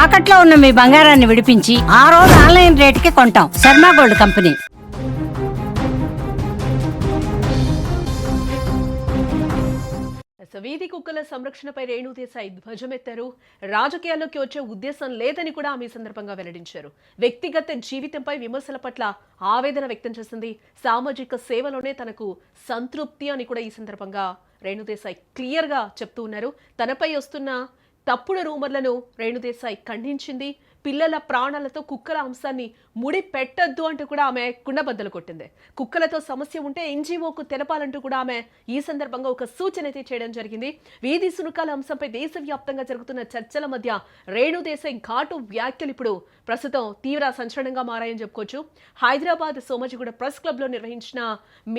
తాకట్లో ఉన్న మీ బంగారాన్ని విడిపించి ఆ రోజు ఆన్లైన్ రేటుకి కొంటాం. Sharma gold company. వీధి కుక్కల సంరక్షణపై రేణు దేశాయ్ ధ్వజమెత్తారు. రాజకీయాల్లోకి వచ్చే ఉద్దేశం లేదని కూడా ఆమె సందర్భంగా వెల్లడించారు. వ్యక్తిగత జీవితంపై విమర్శల పట్ల ఆవేదన వ్యక్తం చేసింది. సామాజిక సేవలోనే తనకు సంతృప్తి అని కూడా ఈ సందర్భంగా రేణు దేశాయ్ క్లియర్ గా చెప్తూ ఉన్నారు. తనపై వస్తున్న తప్పుడు రూమర్లను రేణు దేశాయ్ ఖండించింది. పిల్లల ప్రాణాలతో కుక్కల అంశాన్ని ముడి పెట్టద్దు అంటూ కూడా ఆమె కుండబద్దలు కొట్టింది. కుక్కలతో సమస్య ఉంటే ఎన్జీఓకు తెలపాలంటూ కూడా ఆమె ఈ సందర్భంగా ఒక సూచన అయితే చేయడం జరిగింది. వీధి సునకాల అంశంపై దేశవ్యాప్తంగా జరుగుతున్న చర్చల మధ్య రేణు దేశాయ్ ఘాటు వ్యాఖ్యలు ఇప్పుడు ప్రస్తుతం తీవ్ర సంచలనంగా మారాయని చెప్పుకోవచ్చు. హైదరాబాద్ సోమాజిగూడ ప్రెస్ క్లబ్ లో నిర్వహించిన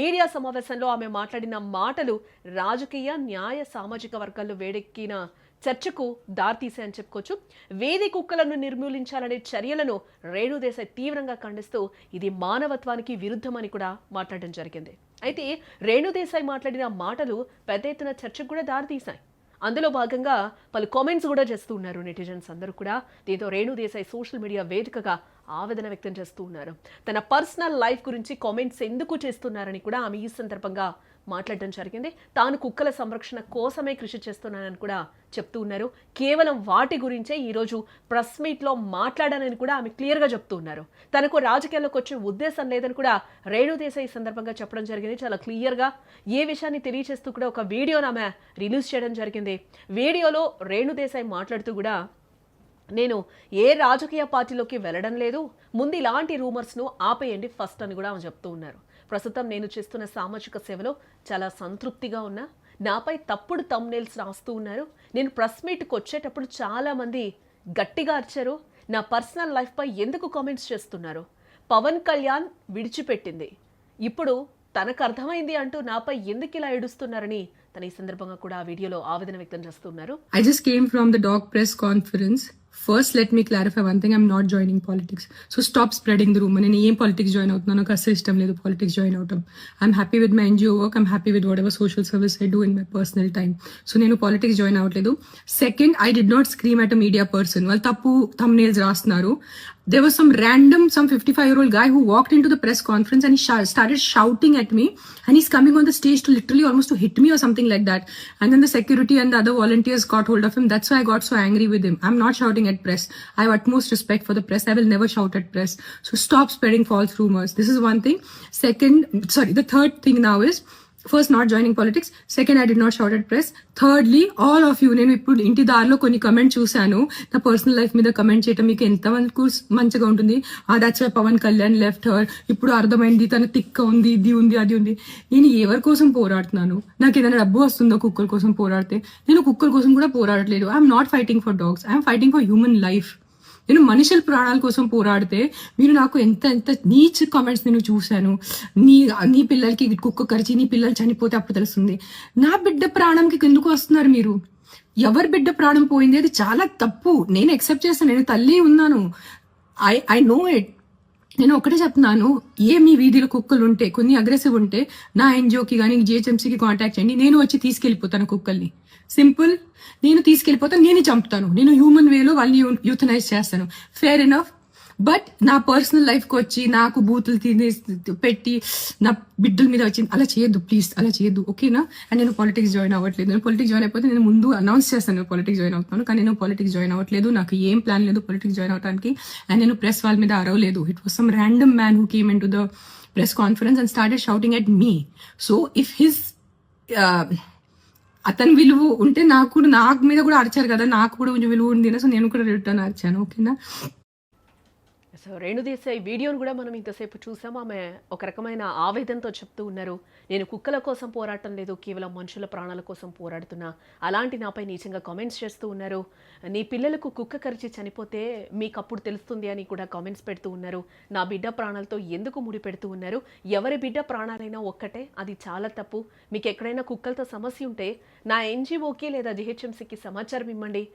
మీడియా సమావేశంలో ఆమె మాట్లాడిన మాటలు రాజకీయ, న్యాయ, సామాజిక వర్గాల్లో వేడెక్కిన చర్చకు దారితీశాయని చెప్పుకోవచ్చు. వేది కుక్కలను నిర్మూలించాలనే చర్యలను రేణు దేశాయ్ తీవ్రంగా ఖండిస్తూ ఇది మానవత్వానికి విరుద్ధమని కూడా మాట్లాడడం జరిగింది. అయితే రేణు దేశాయ్ మాట్లాడిన మాటలు పెద్ద ఎత్తున చర్చకు కూడా దారితీశాయి. అందులో భాగంగా పలు కామెంట్స్ కూడా చేస్తూ ఉన్నారు నెటిజన్స్ అందరూ కూడా. దీంతో రేణు దేశాయ్ సోషల్ మీడియా వేదికగా ఆవేదన వ్యక్తం చేస్తూ ఉన్నారు. తన పర్సనల్ లైఫ్ గురించి కామెంట్స్ ఎందుకు చేస్తున్నారని కూడా ఆమె ఈ సందర్భంగా మాట్లాడడం జరిగింది. తాను కుక్కల సంరక్షణ కోసమే కృషి చేస్తున్నానని కూడా చెప్తూ ఉన్నారు. కేవలం వాటి గురించే ఈరోజు ప్రెస్ మీట్లో మాట్లాడానని కూడా ఆమె క్లియర్గా చెప్తూ ఉన్నారు. తనకు రాజకీయాల్లోకి వచ్చే ఉద్దేశం లేదని కూడా రేణు దేశాయ్ ఈ సందర్భంగా చెప్పడం జరిగింది. చాలా క్లియర్గా ఏ విషయాన్ని తెలియజేస్తూ కూడా ఒక వీడియోను ఆమె రిలీజ్ చేయడం జరిగింది. వీడియోలో రేణు దేశాయ్ మాట్లాడుతూ కూడా నేను ఏ రాజకీయ పార్టీలోకి వెళ్ళడం లేదు, ముందు ఇలాంటి రూమర్స్ను ఆపేయండి ఫస్ట్ అని కూడా ఆమె చెప్తూ ఉన్నారు. ప్రస్తుతం నేను చేస్తున్న సామాజిక సేవలో చాలా సంతృప్తిగా ఉన్నా. నాపై తప్పుడు థంబ్నెయిల్స్ రాస్తూ ఉన్నారు. నేను ప్రెస్ మీట్కి వచ్చేటప్పుడు చాలామంది గట్టిగా అరిచారు. నా పర్సనల్ లైఫ్పై ఎందుకు కామెంట్స్ చేస్తున్నారు? పవన్ కళ్యాణ్ విడిచిపెట్టింది, ఇప్పుడు తనకు అర్థమైంది అంటూ నాపై ఎందుకు ఇలా ఏడుస్తున్నారని తన ఈ సందర్భంగా కూడా ఆ వీడియోలో ఆవేదన వ్యక్తం చేస్తున్నారు. I just came from the doc press conference. First, let me clarify one thing. I'm not joining politics. So stop spreading the rumor. నేను ఏం politics join అవుతున్నాను, నాకు అసలు ఇష్టం లేదు politics join అవటం. I'm happy with my NGO work. I'm happy with whatever social service I do in my personal time. So నేను politics join అవ్వట్లేదు. Second, I did not scream at a media person. వాళ్ళు తప్పు thumbnails రాస్తున్నారు. There was some 55-year-old guy who walked into the press conference and he started shouting at me, and he's coming on the stage to literally almost to hit me or something like that. And then the security and the other volunteers got hold of him. That's why I got so angry with him. I'm not shouting at press. I have utmost respect for the press. I will never shout at press. So stop spreading false rumors. This is one thing. The third thing now is, first, not joining politics. Second, I did not shout at press. Thirdly, all of you, నేను ఇప్పుడు ఇంటి దారిలో కొన్ని comment చూశాను. నా personal life మీద comment చేయటం మీకు ఎంతవరకు మంచిగా ఉంటుంది? That's why Pawan Kalyan left her. ఇప్పుడు అర్థమైంది తన తిక్క ఉంది, ఇది ఉంది, అది ఉంది. నేను ఎవరి కోసం పోరాడుతున్నాను? నాకు ఏదైనా డబ్బు వస్తుందో కుక్కల కోసం పోరాడితే? నేను కుక్కల కోసం కూడా పోరాడట్లేదు. I'm not fighting for dogs. I'm fighting for human life. నేను మనుషుల ప్రాణాల కోసం పోరాడితే మీరు నాకు ఎంత నీచ్ కామెంట్స్ నేను చూశాను. నీ పిల్లలకి కుక్క కరిచి నీ పిల్లలు చనిపోతే అప్పుడు తెలుస్తుంది. నా బిడ్డ ప్రాణంకి ఎందుకు వస్తున్నారు మీరు? ఎవరి బిడ్డ ప్రాణం పోయింది అది చాలా తప్పు. నేను యాక్సెప్ట్ చేస్తాను. నేను తల్లి ఉన్నాను. I know it. నేను ఒకటే చెప్తున్నాను, మీ వీధిలో కుక్కలు ఉంటే, కొన్ని అగ్రెసివ్ ఉంటే నా ఎన్జిఓకి కానీ జిహెచ్ఎంసీకి కాంటాక్ట్ చేయండి. నేను వచ్చి తీసుకెళ్లిపోతాను కుక్కల్ని. సింపుల్. నేను తీసుకెళ్లిపోతాను, నేనే చంపుతాను. నేను హ్యూమన్ వేలో వాళ్ళని యూథనైజ్ చేస్తాను. Fair enough. బట్ నా పర్సనల్ లైఫ్కి వచ్చి నాకు బూతులు పెట్టి నా బిడ్డల మీద వచ్చి అలా చేయొద్దు ప్లీజ్, అలా చేయొద్దు, ఓకేనా? అండ్ నేను పాలిటిక్స్ జాయిన్ అవ్వట్లేదు. నేను పాలిటిక్స్ జాయిన్ అయిపోతే నేను ముందు అనౌన్స్ చేస్తాను నేను పాలిటిక్స్ జాయిన్ అవుతాను. కానీ నేను పాలిటిక్స్ జాయిన్ అవ్వట్లేదు. నాకు ఏం ప్లాన్ లేదు పాలిటిక్స్ జాయిన్ అవడానికి. అండ్ నేను ప్రెస్ వాళ్ళ మీద అరవలేదు. It was some random man who came into the press conference and started shouting at me. So if his అతని విలువ ఉంటే నాకు మీద కూడా అరిచారు కదా, నాకు కూడా కొంచెం విలువ ఉంది. సో నేను కూడా రిటర్న్ అరిచాను, ఓకేనా? సో రేణు దేశాయ్ వీడియోను కూడా మనం ఇంతసేపు చూసాము. ఆమె ఒక రకమైన ఆవేదనతో చెప్తూ ఉన్నారు, నేను కుక్కల కోసం పోరాటం లేదు, కేవలం మనుషుల ప్రాణాల కోసం పోరాడుతున్నా. అలాంటి నాపై నీచంగా కామెంట్స్ చేస్తూ ఉన్నారు. నీ పిల్లలకు కుక్క కరిచి చనిపోతే మీకు అప్పుడు తెలుస్తుంది అని కూడా కామెంట్స్ పెడుతూ ఉన్నారు. నా బిడ్డ ప్రాణాలతో ఎందుకు ముడి పెడుతూ ఉన్నారు? ఎవరి బిడ్డ ప్రాణాలైనా ఒక్కటే, అది చాలా తప్పు. మీకు ఎక్కడైనా కుక్కలతో సమస్య ఉంటే నా ఎన్జిఓకి లేదా జిహెచ్ఎంసీకి సమాచారం ఇవ్వండి,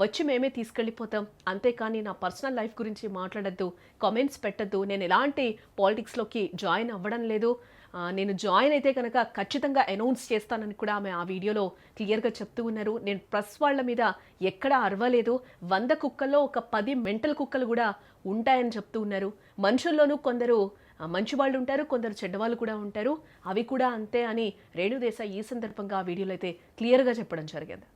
వచ్చి మేమే తీసుకెళ్ళిపోతాం. అంతేకాని నా పర్సనల్ లైఫ్ గురించి మాట్లాడద్దు, కామెంట్స్ పెట్టద్దు. నేను ఎలాంటి పాలిటిక్స్లోకి జాయిన్ అవ్వడం లేదు. నేను జాయిన్ అయితే కనుక ఖచ్చితంగా అనౌన్స్ చేస్తానని కూడా ఆమె ఆ వీడియోలో క్లియర్గా చెప్తూ ఉన్నారు. నేను ప్రెస్ వాళ్ళ మీద ఎక్కడా అరవలేదు, 100 కుక్కల్లో ఒక 10 మెంటల్ కుక్కలు కూడా ఉంటాయని చెప్తూ ఉన్నారు. మనుషుల్లోనూ కొందరు మంచి వాళ్ళు ఉంటారు, కొందరు చెడ్డవాళ్ళు కూడా ఉంటారు, అవి కూడా అంతే అని రేణు దేశాయ్ ఈ సందర్భంగా ఆ వీడియోలో అయితే క్లియర్గా చెప్పడం జరిగింది.